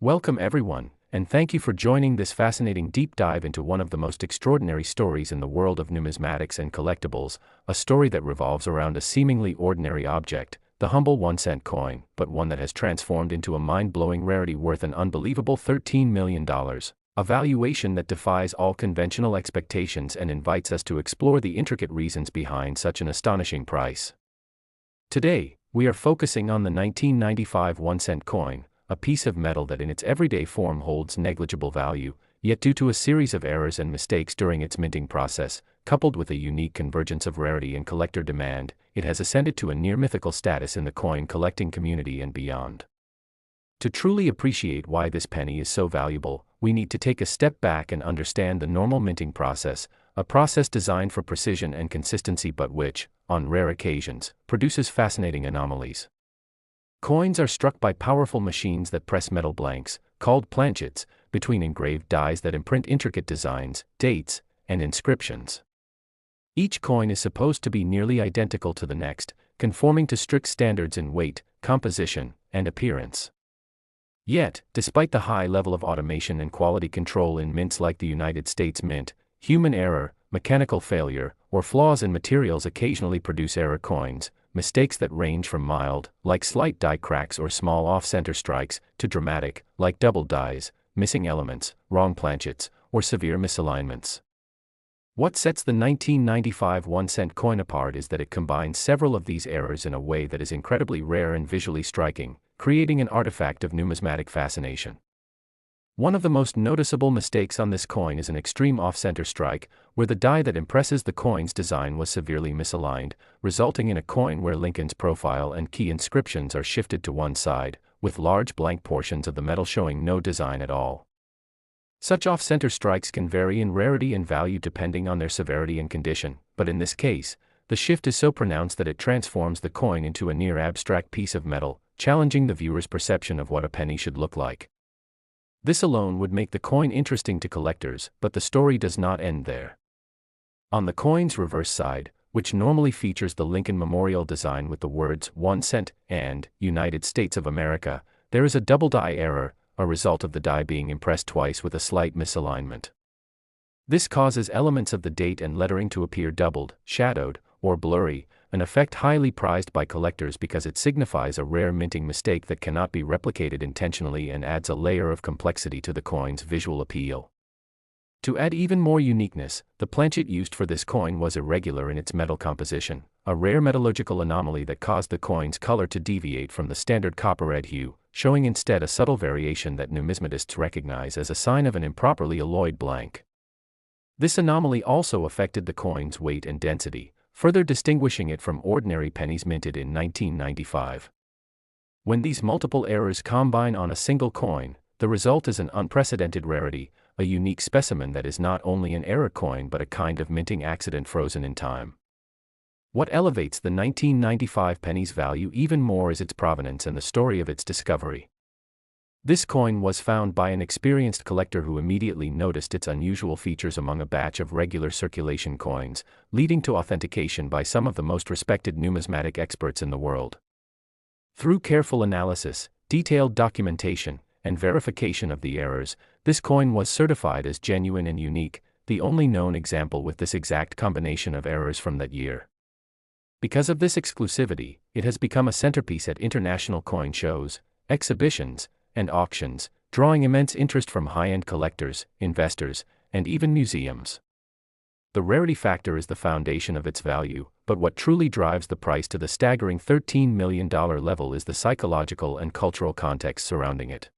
Welcome everyone, and thank you for joining this fascinating deep dive into one of the most extraordinary stories in the world of numismatics and collectibles, a story that revolves around a seemingly ordinary object, the humble 1-cent coin, but one that has transformed into a mind-blowing rarity worth an unbelievable $13 million, a valuation that defies all conventional expectations and invites us to explore the intricate reasons behind such an astonishing price. Today, we are focusing on the 1995 1-cent coin, a piece of metal that in its everyday form holds negligible value, yet due to a series of errors and mistakes during its minting process, coupled with a unique convergence of rarity and collector demand, it has ascended to a near-mythical status in the coin collecting community and beyond. To truly appreciate why this penny is so valuable, we need to take a step back and understand the normal minting process, a process designed for precision and consistency but which, on rare occasions, produces fascinating anomalies. Coins are struck by powerful machines that press metal blanks, called planchets, between engraved dies that imprint intricate designs, dates, and inscriptions. Each coin is supposed to be nearly identical to the next, conforming to strict standards in weight, composition, and appearance. Yet, despite the high level of automation and quality control in mints like the United States Mint, human error, mechanical failure, or flaws in materials occasionally produce error coins, mistakes that range from mild, like slight die cracks or small off-center strikes, to dramatic, like double dies, missing elements, wrong planchets, or severe misalignments. What sets the 1995 1-cent coin apart is that it combines several of these errors in a way that is incredibly rare and visually striking, creating an artifact of numismatic fascination. One of the most noticeable mistakes on this coin is an extreme off-center strike, where the die that impresses the coin's design was severely misaligned, resulting in a coin where Lincoln's profile and key inscriptions are shifted to one side, with large blank portions of the metal showing no design at all. Such off-center strikes can vary in rarity and value depending on their severity and condition, but in this case, the shift is so pronounced that it transforms the coin into a near-abstract piece of metal, challenging the viewer's perception of what a penny should look like. This alone would make the coin interesting to collectors, but the story does not end there. On the coin's reverse side, which normally features the Lincoln Memorial design with the words 1 cent and United States of America, there is a double die error, a result of the die being impressed twice with a slight misalignment. This causes elements of the date and lettering to appear doubled, shadowed, or blurry, an effect highly prized by collectors because it signifies a rare minting mistake that cannot be replicated intentionally and adds a layer of complexity to the coin's visual appeal. To add even more uniqueness, the planchet used for this coin was irregular in its metal composition, a rare metallurgical anomaly that caused the coin's color to deviate from the standard copper-red hue, showing instead a subtle variation that numismatists recognize as a sign of an improperly alloyed blank. This anomaly also affected the coin's weight and density, further distinguishing it from ordinary pennies minted in 1995. When these multiple errors combine on a single coin, the result is an unprecedented rarity, a unique specimen that is not only an error coin but a kind of minting accident frozen in time. What elevates the 1995 penny's value even more is its provenance and the story of its discovery. This coin was found by an experienced collector who immediately noticed its unusual features among a batch of regular circulation coins, leading to authentication by some of the most respected numismatic experts in the world. Through careful analysis, detailed documentation, and verification of the errors, this coin was certified as genuine and unique, the only known example with this exact combination of errors from that year. Because of this exclusivity, it has become a centerpiece at international coin shows, exhibitions, and auctions, drawing immense interest from high-end collectors, investors, and even museums. The rarity factor is the foundation of its value, but what truly drives the price to the staggering $13 million level is the psychological and cultural context surrounding it.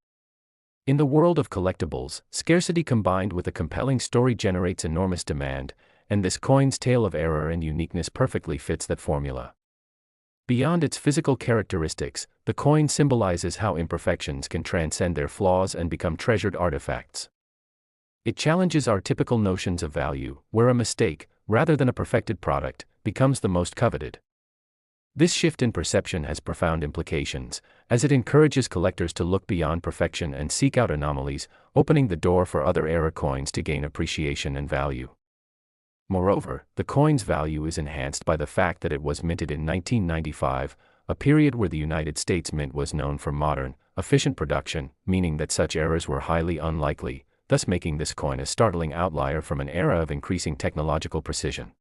In the world of collectibles, scarcity combined with a compelling story generates enormous demand, and this coin's tale of error and uniqueness perfectly fits that formula. Beyond its physical characteristics, the coin symbolizes how imperfections can transcend their flaws and become treasured artifacts. It challenges our typical notions of value, where a mistake, rather than a perfected product, becomes the most coveted. This shift in perception has profound implications, as it encourages collectors to look beyond perfection and seek out anomalies, opening the door for other error coins to gain appreciation and value. Moreover, the coin's value is enhanced by the fact that it was minted in 1995, a period where the United States Mint was known for modern, efficient production, meaning that such errors were highly unlikely, thus making this coin a startling outlier from an era of increasing technological precision.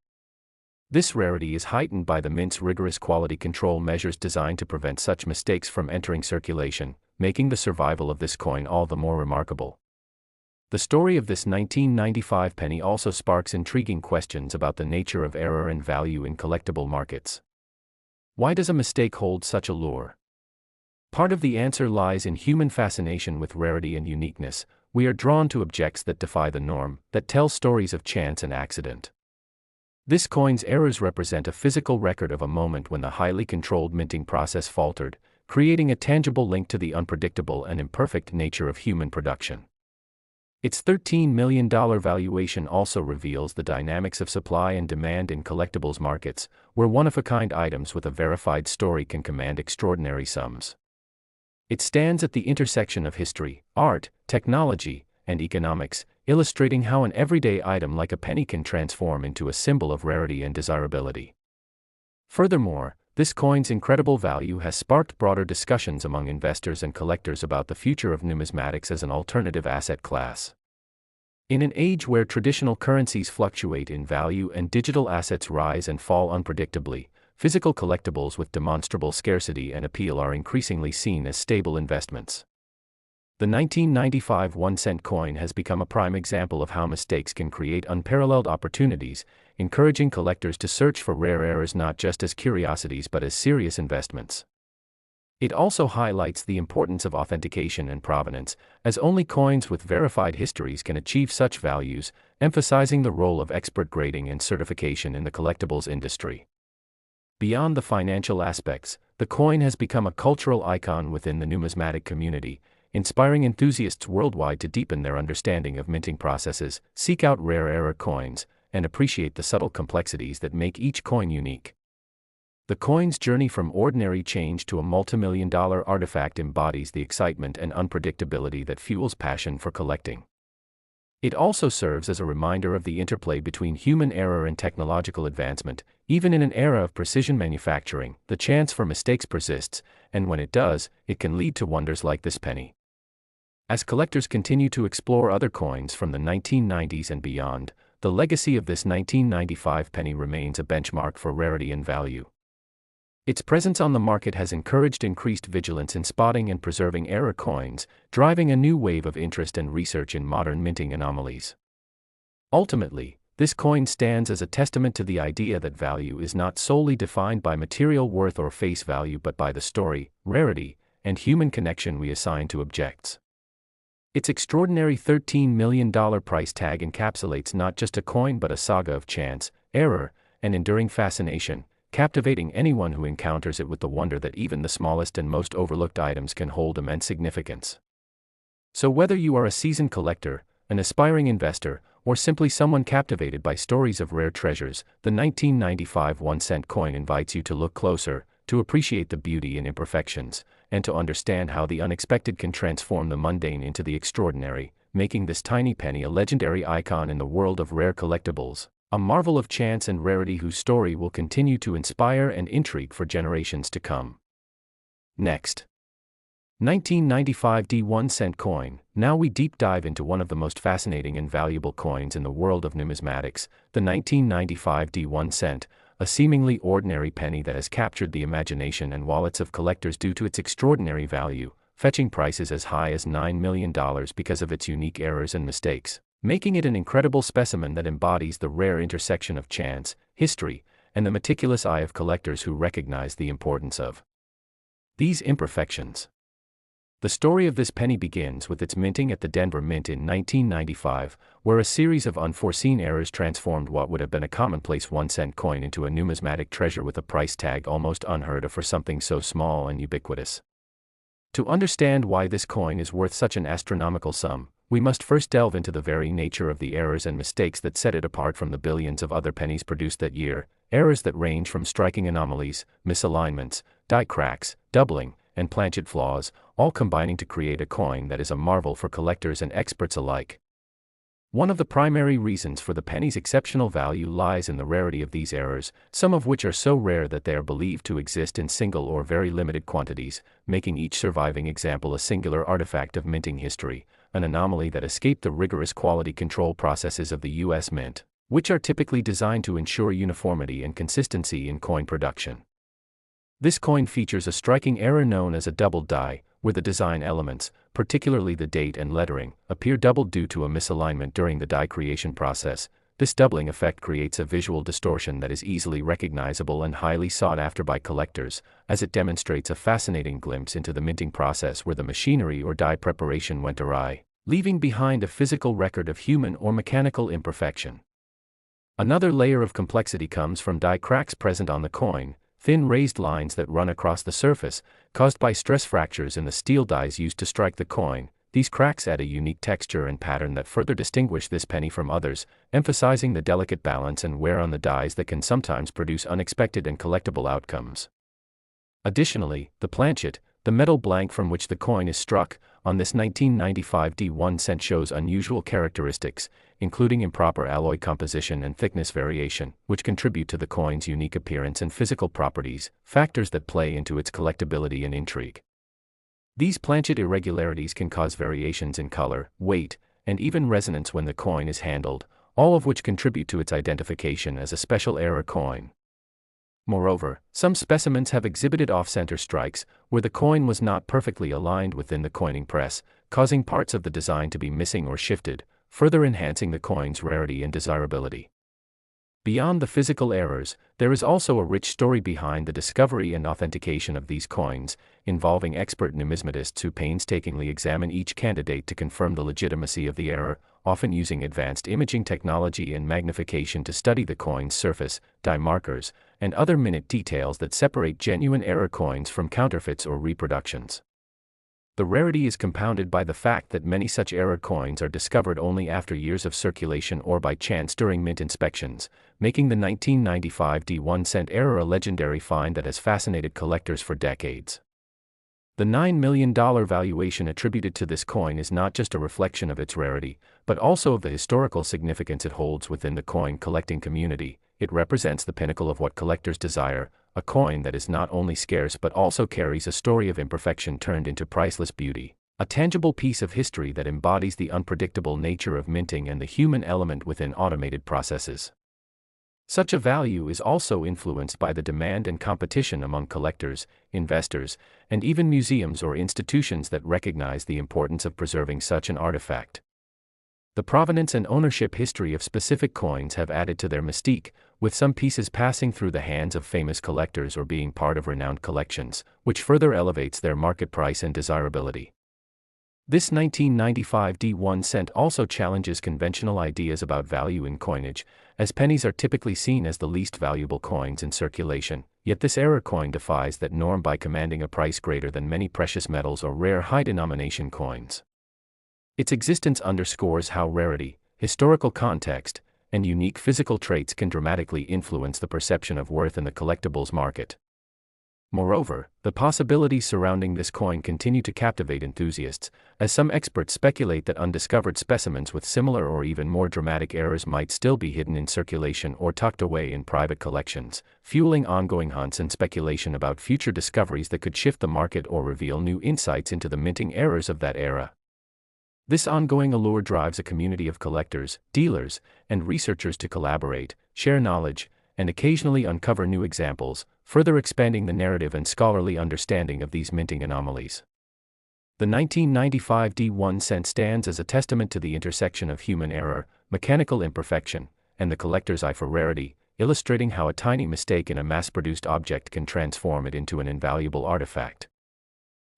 This rarity is heightened by the mint's rigorous quality control measures designed to prevent such mistakes from entering circulation, making the survival of this coin all the more remarkable. The story of this 1995 penny also sparks intriguing questions about the nature of error and value in collectible markets. Why does a mistake hold such allure? Part of the answer lies in human fascination with rarity and uniqueness. We are drawn to objects that defy the norm, that tell stories of chance and accident. This coin's errors represent a physical record of a moment when the highly controlled minting process faltered, creating a tangible link to the unpredictable and imperfect nature of human production. Its $13 million valuation also reveals the dynamics of supply and demand in collectibles markets, where one-of-a-kind items with a verified story can command extraordinary sums. It stands at the intersection of history, art, technology, and economics, illustrating how an everyday item like a penny can transform into a symbol of rarity and desirability. Furthermore, this coin's incredible value has sparked broader discussions among investors and collectors about the future of numismatics as an alternative asset class. In an age where traditional currencies fluctuate in value and digital assets rise and fall unpredictably, physical collectibles with demonstrable scarcity and appeal are increasingly seen as stable investments. The 1995 1-cent coin has become a prime example of how mistakes can create unparalleled opportunities, encouraging collectors to search for rare errors not just as curiosities but as serious investments. It also highlights the importance of authentication and provenance, as only coins with verified histories can achieve such values, emphasizing the role of expert grading and certification in the collectibles industry. Beyond the financial aspects, the coin has become a cultural icon within the numismatic community, inspiring enthusiasts worldwide to deepen their understanding of minting processes, seek out rare error coins, and appreciate the subtle complexities that make each coin unique. The coin's journey from ordinary change to a multimillion-dollar artifact embodies the excitement and unpredictability that fuels passion for collecting. It also serves as a reminder of the interplay between human error and technological advancement. Even in an era of precision manufacturing, the chance for mistakes persists, and when it does, it can lead to wonders like this penny. As collectors continue to explore other coins from the 1990s and beyond, the legacy of this 1995 penny remains a benchmark for rarity and value. Its presence on the market has encouraged increased vigilance in spotting and preserving error coins, driving a new wave of interest and research in modern minting anomalies. Ultimately, this coin stands as a testament to the idea that value is not solely defined by material worth or face value but by the story, rarity, and human connection we assign to objects. Its extraordinary $13 million price tag encapsulates not just a coin but a saga of chance, error, and enduring fascination, captivating anyone who encounters it with the wonder that even the smallest and most overlooked items can hold immense significance. So whether you are a seasoned collector, an aspiring investor, or simply someone captivated by stories of rare treasures, the 1995 1-cent coin invites you to look closer, to appreciate the beauty in imperfections, and to understand how the unexpected can transform the mundane into the extraordinary, making this tiny penny a legendary icon in the world of rare collectibles, a marvel of chance and rarity whose story will continue to inspire and intrigue for generations to come. Next. 1995 D 1-cent coin. Now we deep dive into one of the most fascinating and valuable coins in the world of numismatics, the 1995 D 1-cent, a seemingly ordinary penny that has captured the imagination and wallets of collectors due to its extraordinary value, fetching prices as high as $9 million because of its unique errors and mistakes, making it an incredible specimen that embodies the rare intersection of chance, history, and the meticulous eye of collectors who recognize the importance of these imperfections. The story of this penny begins with its minting at the Denver Mint in 1995, where a series of unforeseen errors transformed what would have been a commonplace 1-cent coin into a numismatic treasure with a price tag almost unheard of for something so small and ubiquitous. To understand why this coin is worth such an astronomical sum, we must first delve into the very nature of the errors and mistakes that set it apart from the billions of other pennies produced that year, errors that range from striking anomalies, misalignments, die cracks, doubling, and planchet flaws, all combining to create a coin that is a marvel for collectors and experts alike. One of the primary reasons for the penny's exceptional value lies in the rarity of these errors, some of which are so rare that they are believed to exist in single or very limited quantities, making each surviving example a singular artifact of minting history, an anomaly that escaped the rigorous quality control processes of the U.S. Mint, which are typically designed to ensure uniformity and consistency in coin production. This coin features a striking error known as a doubled die, where the design elements, particularly the date and lettering, appear doubled due to a misalignment during the die creation process. This doubling effect creates a visual distortion that is easily recognizable and highly sought after by collectors, as it demonstrates a fascinating glimpse into the minting process where the machinery or die preparation went awry, leaving behind a physical record of human or mechanical imperfection. Another layer of complexity comes from die cracks present on the coin, thin raised lines that run across the surface, caused by stress fractures in the steel dies used to strike the coin. These cracks add a unique texture and pattern that further distinguish this penny from others, emphasizing the delicate balance and wear on the dies that can sometimes produce unexpected and collectible outcomes. Additionally, the planchet, the metal blank from which the coin is struck, on this 1995 D1 cent shows unusual characteristics, including improper alloy composition and thickness variation, which contribute to the coin's unique appearance and physical properties, factors that play into its collectability and intrigue. These planchet irregularities can cause variations in color, weight, and even resonance when the coin is handled, all of which contribute to its identification as a special error coin. Moreover, some specimens have exhibited off-center strikes, where the coin was not perfectly aligned within the coining press, causing parts of the design to be missing or shifted, further enhancing the coin's rarity and desirability. Beyond the physical errors, there is also a rich story behind the discovery and authentication of these coins, involving expert numismatists who painstakingly examine each candidate to confirm the legitimacy of the error, often using advanced imaging technology and magnification to study the coin's surface, die markers, and other minute details that separate genuine error coins from counterfeits or reproductions. The rarity is compounded by the fact that many such error coins are discovered only after years of circulation or by chance during mint inspections, making the 1995 D1 cent error a legendary find that has fascinated collectors for decades. The $9 million valuation attributed to this coin is not just a reflection of its rarity, but also of the historical significance it holds within the coin collecting community. It represents the pinnacle of what collectors desire, a coin that is not only scarce but also carries a story of imperfection turned into priceless beauty, a tangible piece of history that embodies the unpredictable nature of minting and the human element within automated processes. Such a value is also influenced by the demand and competition among collectors, investors, and even museums or institutions that recognize the importance of preserving such an artifact. The provenance and ownership history of specific coins have added to their mystique, with some pieces passing through the hands of famous collectors or being part of renowned collections, which further elevates their market price and desirability. This 1995 D1 cent also challenges conventional ideas about value in coinage, as pennies are typically seen as the least valuable coins in circulation, yet this error coin defies that norm by commanding a price greater than many precious metals or rare high-denomination coins. Its existence underscores how rarity, historical context, and unique physical traits can dramatically influence the perception of worth in the collectibles market. Moreover, the possibilities surrounding this coin continue to captivate enthusiasts, as some experts speculate that undiscovered specimens with similar or even more dramatic errors might still be hidden in circulation or tucked away in private collections, fueling ongoing hunts and speculation about future discoveries that could shift the market or reveal new insights into the minting errors of that era. This ongoing allure drives a community of collectors, dealers, and researchers to collaborate, share knowledge, and occasionally uncover new examples, further expanding the narrative and scholarly understanding of these minting anomalies. The 1995 D1 cent stands as a testament to the intersection of human error, mechanical imperfection, and the collector's eye for rarity, illustrating how a tiny mistake in a mass-produced object can transform it into an invaluable artifact.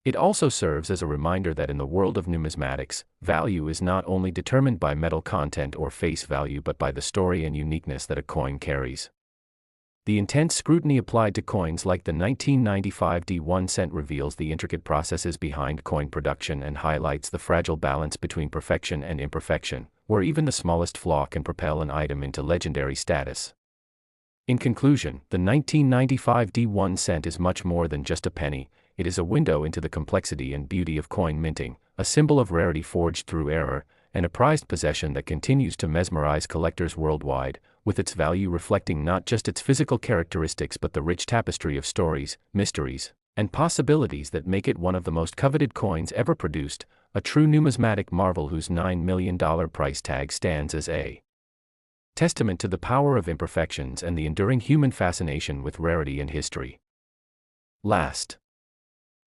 It also serves as a reminder that in the world of numismatics, value is not only determined by metal content or face value but by the story and uniqueness that a coin carries. The intense scrutiny applied to coins like the 1995 D1 cent reveals the intricate processes behind coin production and highlights the fragile balance between perfection and imperfection, where even the smallest flaw can propel an item into legendary status. In conclusion, the 1995 D1 cent is much more than just a penny. It is a window into the complexity and beauty of coin minting, a symbol of rarity forged through error, and a prized possession that continues to mesmerize collectors worldwide, with its value reflecting not just its physical characteristics but the rich tapestry of stories, mysteries, and possibilities that make it one of the most coveted coins ever produced, a true numismatic marvel whose $9 million price tag stands as a testament to the power of imperfections and the enduring human fascination with rarity and history.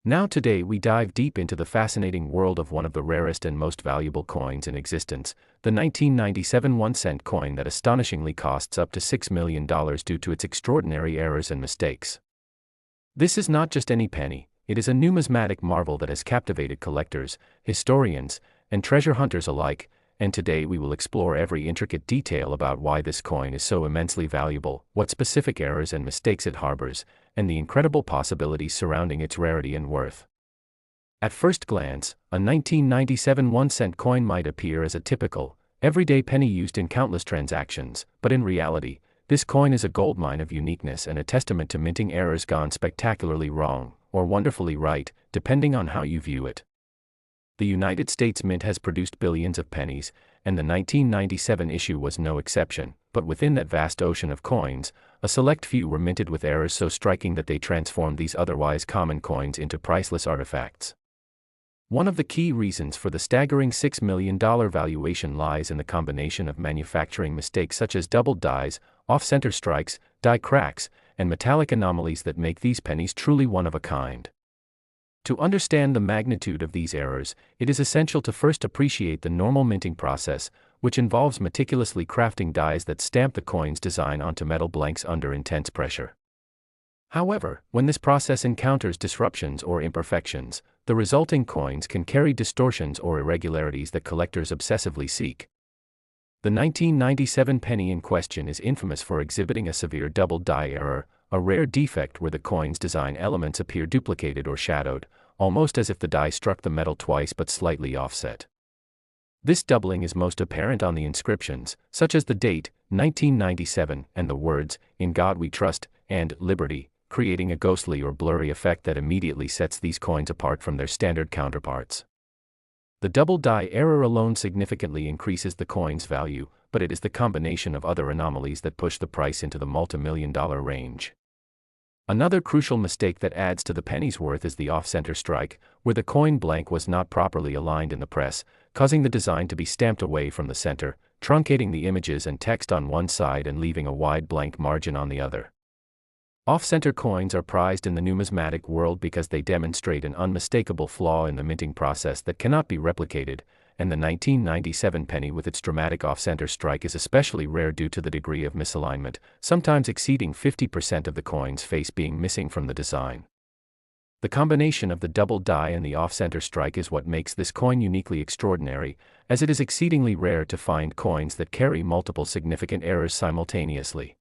Now today we dive deep into the fascinating world of one of the rarest and most valuable coins in existence, the 1997 1-cent coin that astonishingly costs up to $6 million due to its extraordinary errors and mistakes. This is not just any penny, it is a numismatic marvel that has captivated collectors, historians, and treasure hunters alike, and today we will explore every intricate detail about why this coin is so immensely valuable, what specific errors and mistakes it harbors, and the incredible possibilities surrounding its rarity and worth. At first glance, a 1997 1-cent coin might appear as a typical, everyday penny used in countless transactions, but in reality, this coin is a goldmine of uniqueness and a testament to minting errors gone spectacularly wrong, or wonderfully right, depending on how you view it. The United States Mint has produced billions of pennies, and the 1997 issue was no exception, but within that vast ocean of coins, a select few were minted with errors so striking that they transformed these otherwise common coins into priceless artifacts. One of the key reasons for the staggering $6 million valuation lies in the combination of manufacturing mistakes such as doubled dies, off-center strikes, die cracks, and metallic anomalies that make these pennies truly one of a kind. To understand the magnitude of these errors, it is essential to first appreciate the normal minting process, which involves meticulously crafting dies that stamp the coin's design onto metal blanks under intense pressure. However, when this process encounters disruptions or imperfections, the resulting coins can carry distortions or irregularities that collectors obsessively seek. The 1997 penny in question is infamous for exhibiting a severe double die error, a rare defect where the coin's design elements appear duplicated or shadowed, almost as if the die struck the metal twice but slightly offset. This doubling is most apparent on the inscriptions, such as the date, 1997, and the words, "In God We Trust," and "Liberty," creating a ghostly or blurry effect that immediately sets these coins apart from their standard counterparts. The double die error alone significantly increases the coin's value, but it is the combination of other anomalies that push the price into the multi-million-dollar range. Another crucial mistake that adds to the penny's worth is the off-center strike, where the coin blank was not properly aligned in the press, causing the design to be stamped away from the center, truncating the images and text on one side and leaving a wide blank margin on the other. Off-center coins are prized in the numismatic world because they demonstrate an unmistakable flaw in the minting process that cannot be replicated, and the 1997 penny with its dramatic off-center strike is especially rare due to the degree of misalignment, sometimes exceeding 50% of the coin's face being missing from the design. The combination of the double die and the off-center strike is what makes this coin uniquely extraordinary, as it is exceedingly rare to find coins that carry multiple significant errors simultaneously.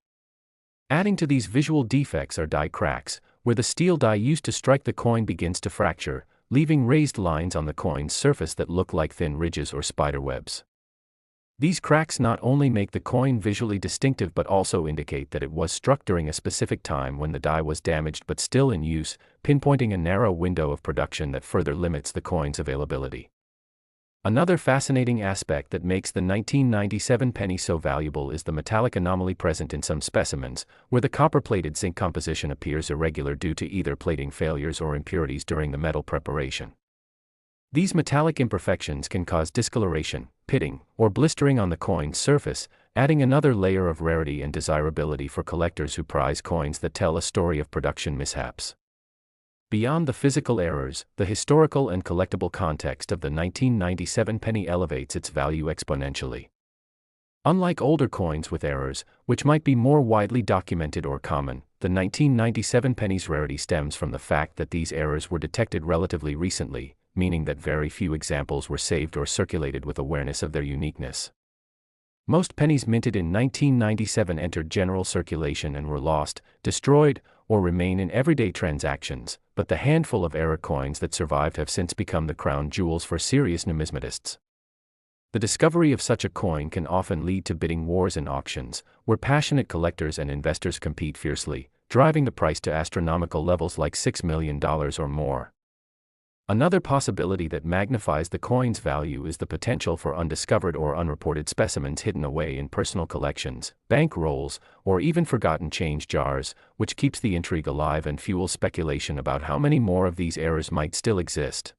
Adding to these visual defects are die cracks, where the steel die used to strike the coin begins to fracture, leaving raised lines on the coin's surface that look like thin ridges or spider webs. These cracks not only make the coin visually distinctive but also indicate that it was struck during a specific time when the die was damaged but still in use, pinpointing a narrow window of production that further limits the coin's availability. Another fascinating aspect that makes the 1997 penny so valuable is the metallic anomaly present in some specimens, where the copper-plated zinc composition appears irregular due to either plating failures or impurities during the metal preparation. These metallic imperfections can cause discoloration, pitting, or blistering on the coin's surface, adding another layer of rarity and desirability for collectors who prize coins that tell a story of production mishaps. Beyond the physical errors, the historical and collectible context of the 1997 penny elevates its value exponentially. Unlike older coins with errors, which might be more widely documented or common, the 1997 penny's rarity stems from the fact that these errors were detected relatively recently, meaning that very few examples were saved or circulated with awareness of their uniqueness. Most pennies minted in 1997 entered general circulation and were lost, destroyed, or remain in everyday transactions, but the handful of error coins that survived have since become the crown jewels for serious numismatists. The discovery of such a coin can often lead to bidding wars and auctions, where passionate collectors and investors compete fiercely, driving the price to astronomical levels like $6 million or more. Another possibility that magnifies the coin's value is the potential for undiscovered or unreported specimens hidden away in personal collections, bank rolls, or even forgotten change jars, which keeps the intrigue alive and fuels speculation about how many more of these errors might still exist.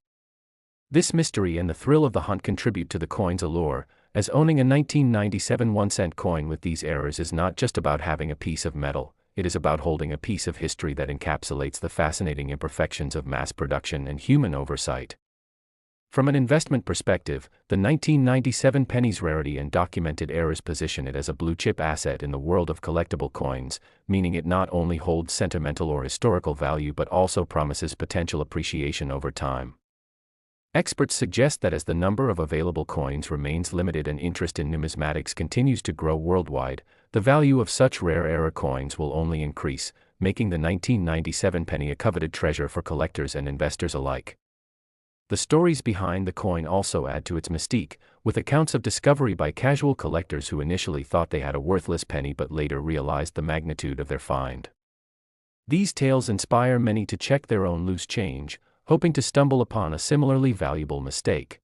This mystery and the thrill of the hunt contribute to the coin's allure, as owning a 1997 1-cent coin with these errors is not just about having a piece of metal. It is about holding a piece of history that encapsulates the fascinating imperfections of mass production and human oversight. From an investment perspective, the 1997 penny's rarity and documented errors position it as a blue-chip asset in the world of collectible coins, meaning it not only holds sentimental or historical value but also promises potential appreciation over time. Experts suggest that as the number of available coins remains limited and interest in numismatics continues to grow worldwide, the value of such rare era coins will only increase, making the 1997 penny a coveted treasure for collectors and investors alike. The stories behind the coin also add to its mystique, with accounts of discovery by casual collectors who initially thought they had a worthless penny but later realized the magnitude of their find. These tales inspire many to check their own loose change, hoping to stumble upon a similarly valuable mistake.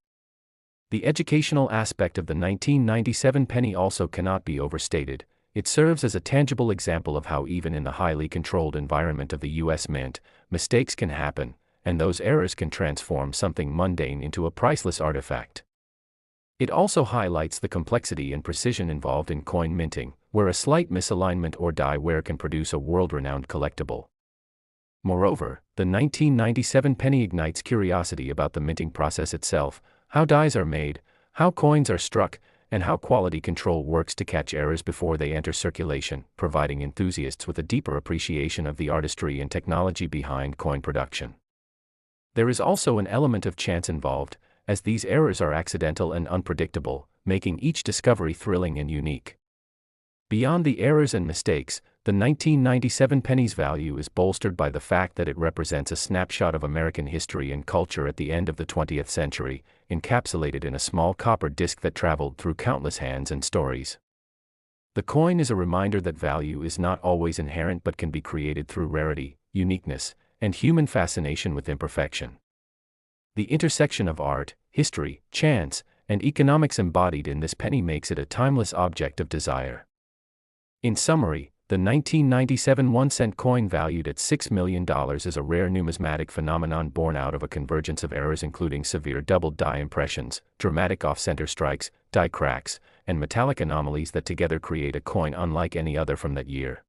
The educational aspect of the 1997 penny also cannot be overstated. It serves as a tangible example of how even in the highly controlled environment of the U.S. Mint, mistakes can happen, and those errors can transform something mundane into a priceless artifact. It also highlights the complexity and precision involved in coin minting, where a slight misalignment or die wear can produce a world-renowned collectible. Moreover, the 1997 penny ignites curiosity about the minting process itself, how dies are made, how coins are struck, and how quality control works to catch errors before they enter circulation, providing enthusiasts with a deeper appreciation of the artistry and technology behind coin production. There is also an element of chance involved, as these errors are accidental and unpredictable, making each discovery thrilling and unique. Beyond the errors and mistakes, the 1997 penny's value is bolstered by the fact that it represents a snapshot of American history and culture at the end of the 20th century, encapsulated in a small copper disc that traveled through countless hands and stories. The coin is a reminder that value is not always inherent but can be created through rarity, uniqueness, and human fascination with imperfection. The intersection of art, history, chance, and economics embodied in this penny makes it a timeless object of desire. In summary, the 1997 1-cent coin valued at $6 million is a rare numismatic phenomenon born out of a convergence of errors including severe doubled die impressions, dramatic off-center strikes, die cracks, and metallic anomalies that together create a coin unlike any other from that year.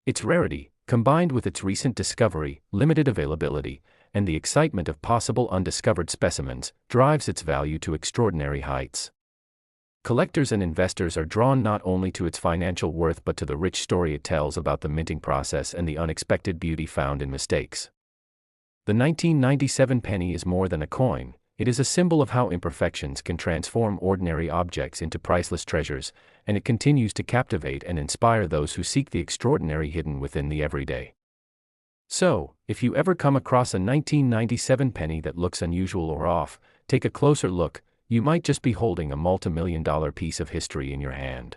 Its rarity, combined with its recent discovery, limited availability, and the excitement of possible undiscovered specimens, drives its value to extraordinary heights. Collectors and investors are drawn not only to its financial worth but to the rich story it tells about the minting process and the unexpected beauty found in mistakes. The 1997 penny is more than a coin, it is a symbol of how imperfections can transform ordinary objects into priceless treasures, and it continues to captivate and inspire those who seek the extraordinary hidden within the everyday. So, if you ever come across a 1997 penny that looks unusual or off, take a closer look. You might just be holding a multi-million-dollar piece of history in your hand.